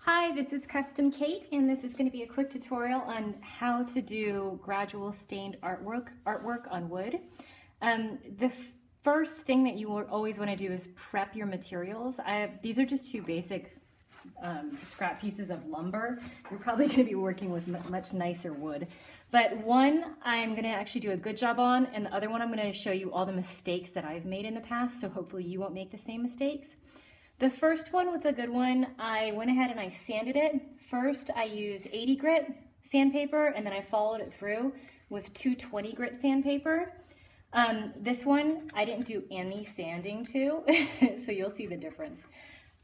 Hi, this is Custom Kate, and this is going to be a quick tutorial on how to do gradual stained artwork on wood. The first thing that you always want to do is prep your materials. These are just two basic scrap pieces of lumber. You're probably going to be working with much nicer wood. But one I'm going to actually do a good job on, and the other one I'm going to show you all the mistakes that I've made in the past, so hopefully you won't make the same mistakes. The first one with a good one, I went ahead and I sanded it. First, I used 80 grit sandpaper, and then I followed it through with 220 grit sandpaper. This one, I didn't do any sanding to, so you'll see the difference.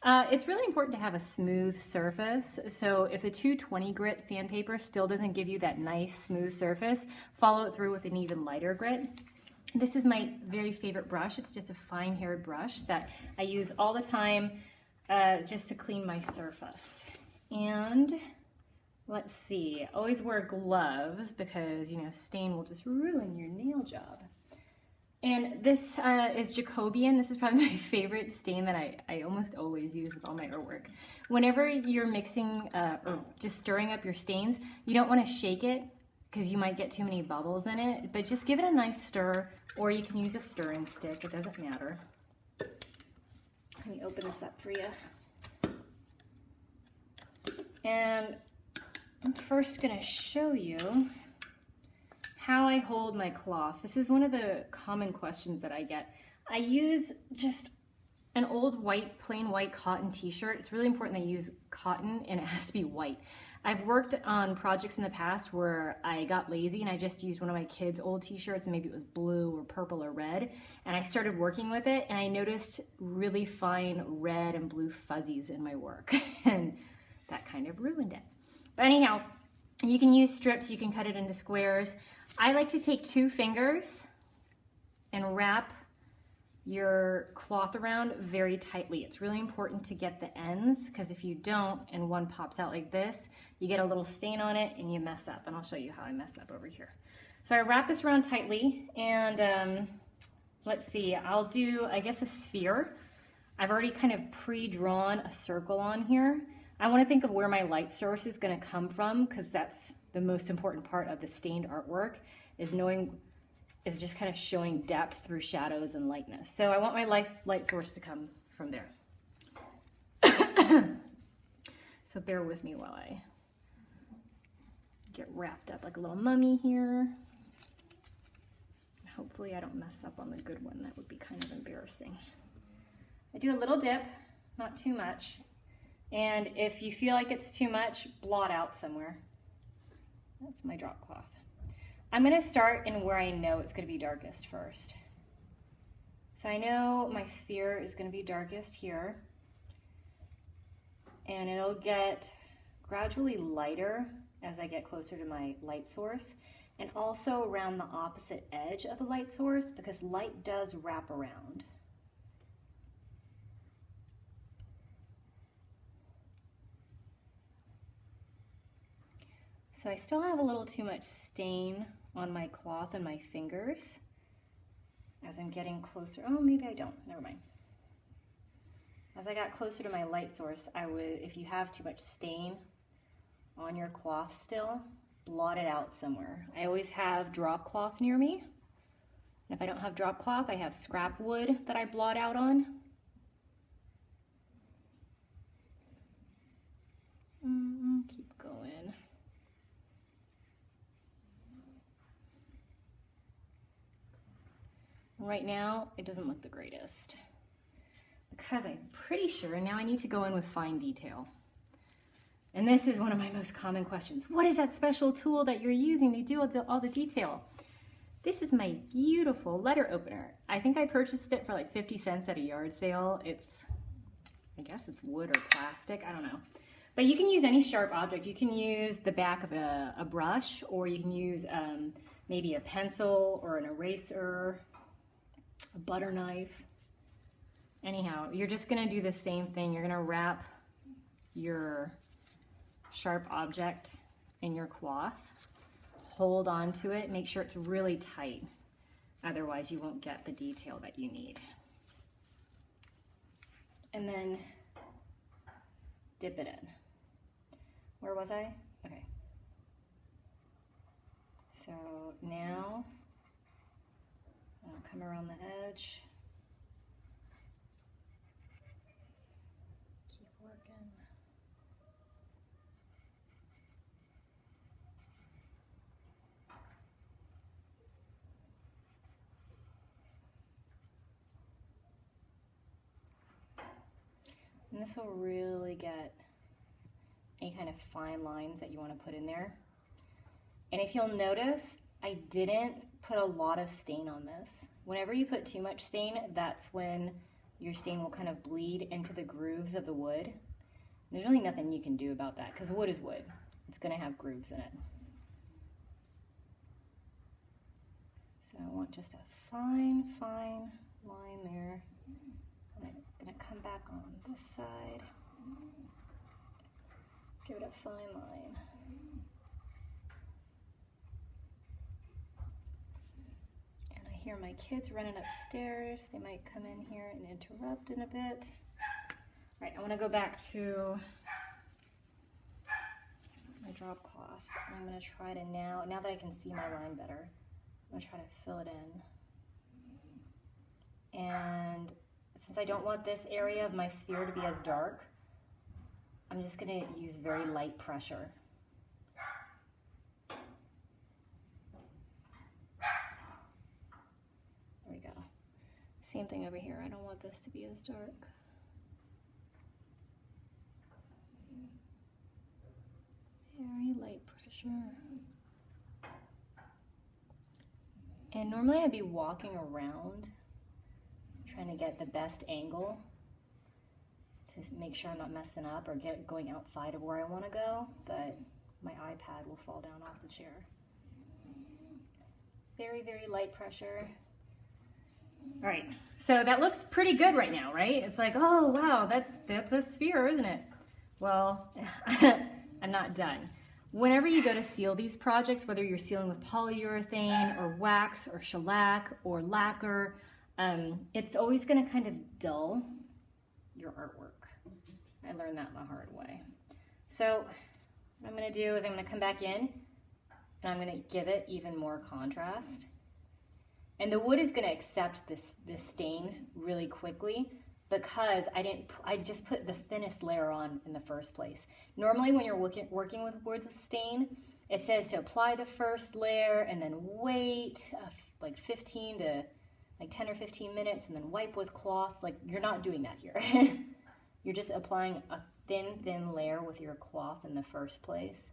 It's really important to have a smooth surface, so if the 220 grit sandpaper still doesn't give you that nice smooth surface, follow it through with an even lighter grit. This is my very favorite brush. It's just a fine-haired brush that I use all the time just to clean my surface. And let's see, always wear gloves because, you know, stain will just ruin your nail job. And this is Jacobian. This is probably my favorite stain that I almost always use with all my artwork. Whenever you're mixing or just stirring up your stains, you don't want to shake it because you might get too many bubbles in it, but just give it a nice stir, or you can use a stirring stick, it doesn't matter. Let me open this up for you. And I'm first gonna show you how I hold my cloth. This is one of the common questions that I get. I use just an old plain white cotton t-shirt. It's really important that you use cotton and it has to be white. I've worked on projects in the past where I got lazy and I just used one of my kids' old t-shirts, and maybe it was blue or purple or red, and I started working with it and I noticed really fine red and blue fuzzies in my work and that kind of ruined it. But anyhow, you can use strips, you can cut it into squares. I like to take 2 fingers and wrap your cloth around very tightly. It's really important to get the ends, because if you don't and one pops out like this, you get a little stain on it and you mess up, and I'll show you how I mess up over here. So I wrap this around tightly, and let's see, I'll do, I guess, a sphere. I've already kind of pre-drawn a circle on here. I want to think of where my light source is going to come from, because that's the most important part of the stained artwork, is just kind of showing depth through shadows and lightness. So I want my light source to come from there. So bear with me while I get wrapped up like a little mummy here. Hopefully I don't mess up on the good one. That would be kind of embarrassing. I do a little dip, not too much. And if you feel like it's too much, blot out somewhere. That's my drop cloth. I'm going to start in where I know it's going to be darkest first. So I know my sphere is going to be darkest here, and it'll get gradually lighter as I get closer to my light source, and also around the opposite edge of the light source, because light does wrap around. So I still have a little too much stain on my cloth and my fingers as I'm getting closer. Oh, maybe I don't, never mind. As I got closer to my light source, I would, if you have too much stain on your cloth still, blot it out somewhere. I always have drop cloth near me. And if I don't have drop cloth, I have scrap wood that I blot out on. Keep going. Right now, it doesn't look the greatest because I'm pretty sure, and now I need to go in with fine detail. And this is one of my most common questions. What is that special tool that you're using to do all the detail? This is my beautiful letter opener. I think I purchased it for like 50 cents at a yard sale. I guess it's wood or plastic, I don't know. But you can use any sharp object. You can use the back of a brush, or you can use maybe a pencil or an eraser, a butter knife. Anyhow, you're just going to do the same thing. You're going to wrap your sharp object in your cloth, hold on to it, make sure it's really tight, otherwise you won't get the detail that you need. And then dip it in. Where was I? Okay. So now I'll come around the edge. Keep working. And this will really get any kind of fine lines that you want to put in there. And if you'll notice, I didn't put a lot of stain on this. Whenever you put too much stain, that's when your stain will kind of bleed into the grooves of the wood. There's really nothing you can do about that because wood is wood. It's going to have grooves in it. So I want just a fine, fine line there. I'm going to come back on this side. Give it a fine line. And I hear my kids running upstairs. They might come in here and interrupt in a bit. All right, I want to go back to my drop cloth. I'm going to try to now that I can see my line better, I'm going to try to fill it in. And since I don't want this area of my sphere to be as dark, I'm just going to use very light pressure. There we go. Same thing over here. I don't want this to be as dark. Very light pressure. And normally I'd be walking around trying to get the best angle to make sure I'm not messing up or going outside of where I want to go, but my iPad will fall down off the chair. Very, very light pressure. All right, so that looks pretty good right now, right? It's like, oh wow, that's a sphere, isn't it? Well, I'm not done. Whenever you go to seal these projects, whether you're sealing with polyurethane or wax or shellac or lacquer, it's always going to kind of dull your artwork. I learned that the hard way. So what I'm going to do is I'm going to come back in and I'm going to give it even more contrast. And the wood is going to accept this stain really quickly because I just put the thinnest layer on in the first place. Normally when you're working with wood with stain, it says to apply the first layer and then wait like 10 or 15 minutes and then wipe with cloth. Like, you're not doing that here. You're just applying a thin layer with your cloth in the first place,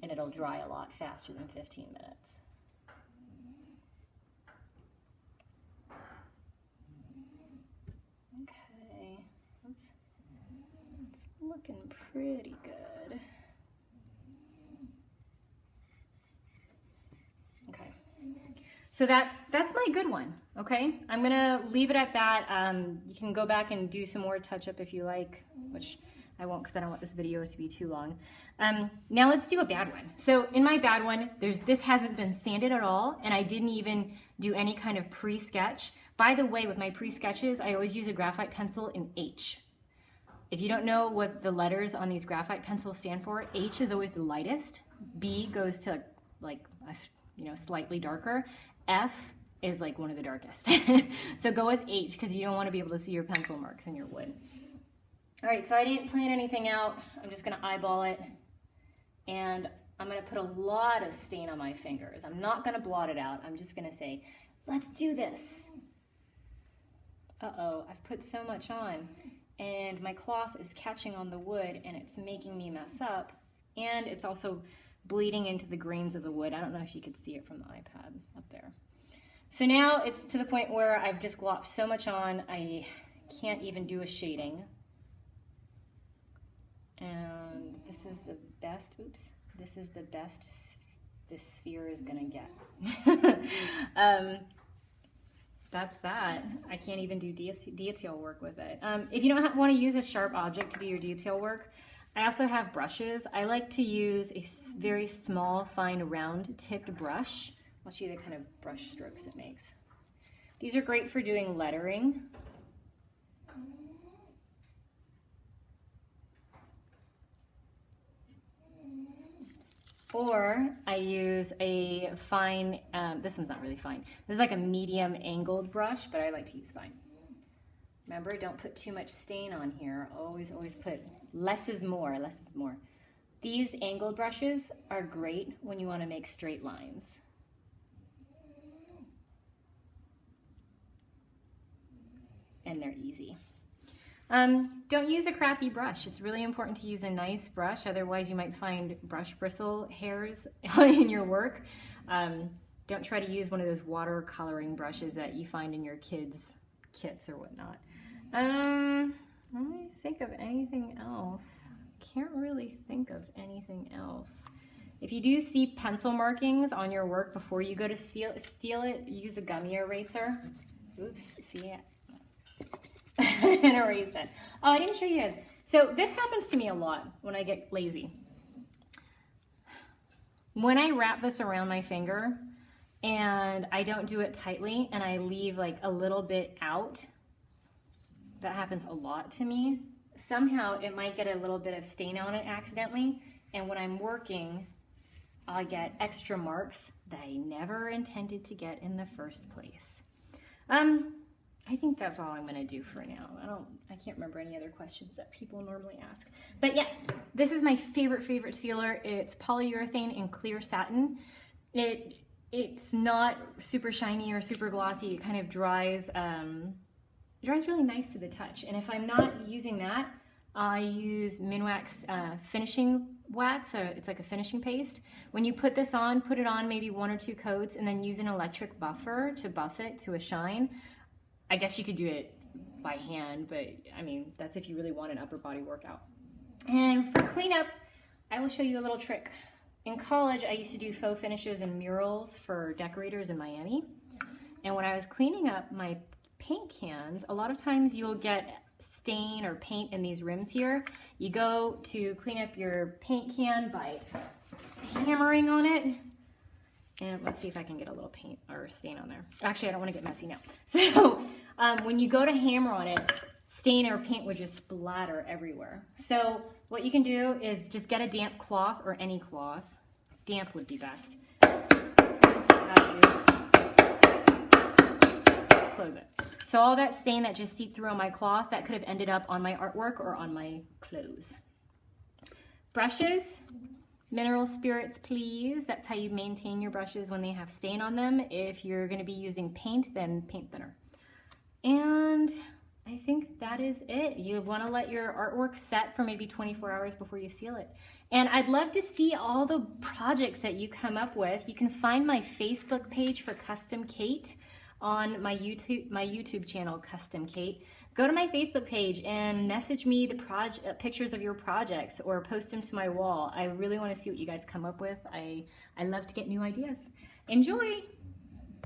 and it'll dry a lot faster than 15 minutes. Okay, it's looking pretty good. Okay, so that's my good one. Okay, I'm gonna leave it at that. You can go back and do some more touch-up if you like, which I won't because I don't want this video to be too long. Now let's do a bad one. So in my bad one, this hasn't been sanded at all, and I didn't even do any kind of pre-sketch. By the way, with my pre-sketches, I always use a graphite pencil in H. If you don't know what the letters on these graphite pencils stand for, H is always the lightest, B goes to like slightly darker, F is like one of the darkest. So go with H because you don't want to be able to see your pencil marks in your wood. All right, so I didn't plan anything out. I'm just gonna eyeball it, and I'm gonna put a lot of stain on my fingers. I'm not gonna blot it out. I'm just gonna say, let's do this. Uh-oh, I've put so much on, and my cloth is catching on the wood, and it's making me mess up, and it's also bleeding into the grains of the wood. I don't know if you could see it from the iPad up there. So now it's to the point where I've just glopped so much on, I can't even do a shading. And this is the best, this is the best this sphere is gonna get. That's that. I can't even do detail work with it. If you don't want to use a sharp object to do your detail work, I also have brushes. I like to use a very small, fine, round tipped brush. I'll show you the kind of brush strokes it makes. These are great for doing lettering. Or I use a fine, this one's not really fine. This is like a medium angled brush, but I like to use fine. Remember, don't put too much stain on here. Always put less is more, less is more. These angled brushes are great when you want to make straight lines. And they're easy. Don't use a crappy brush. It's really important to use a nice brush, otherwise you might find brush bristle hairs in your work. Don't try to use one of those watercoloring brushes that you find in your kids' kits or whatnot. Let me think of anything else. Can't really think of anything else. If you do see pencil markings on your work before you go to steal it, use a gummy eraser. Oops, see it? And erase it. Oh, I didn't show you guys. So this happens to me a lot when I get lazy. When I wrap this around my finger and I don't do it tightly and I leave like a little bit out, that happens a lot to me. Somehow it might get a little bit of stain on it accidentally, and when I'm working, I get extra marks that I never intended to get in the first place. I think that's all I'm gonna do for now. I can't remember any other questions that people normally ask. But yeah, this is my favorite sealer. It's polyurethane and clear satin. It's not super shiny or super glossy. It kind of dries, it dries really nice to the touch. And if I'm not using that, I use Minwax finishing wax. So it's like a finishing paste. When you put this on, put it on maybe 1 or 2 coats and then use an electric buffer to buff it to a shine. I guess you could do it by hand, but I mean, that's if you really want an upper body workout. And for cleanup, I will show you a little trick. In college, I used to do faux finishes and murals for decorators in Miami. And when I was cleaning up my paint cans, a lot of times you'll get stain or paint in these rims here. You go to clean up your paint can by hammering on it. And let's see if I can get a little paint or stain on there. Actually, I don't want to get messy now. So when you go to hammer on it, stain or paint would just splatter everywhere. So what you can do is just get a damp cloth or any cloth. Damp would be best. This is how you close it. So all that stain that just seeped through on my cloth, that could have ended up on my artwork or on my clothes. Brushes. Mineral spirits, please. That's how you maintain your brushes when they have stain on them. If you're going to be using paint, then paint thinner. And I think that is it. You want to let your artwork set for maybe 24 hours before you seal it. And I'd love to see all the projects that you come up with. You can find my Facebook page for Custom Kate on my YouTube channel, Custom Kate. Go to my Facebook page and message me the pictures of your projects or post them to my wall. I really want to see what you guys come up with. I love to get new ideas. Enjoy!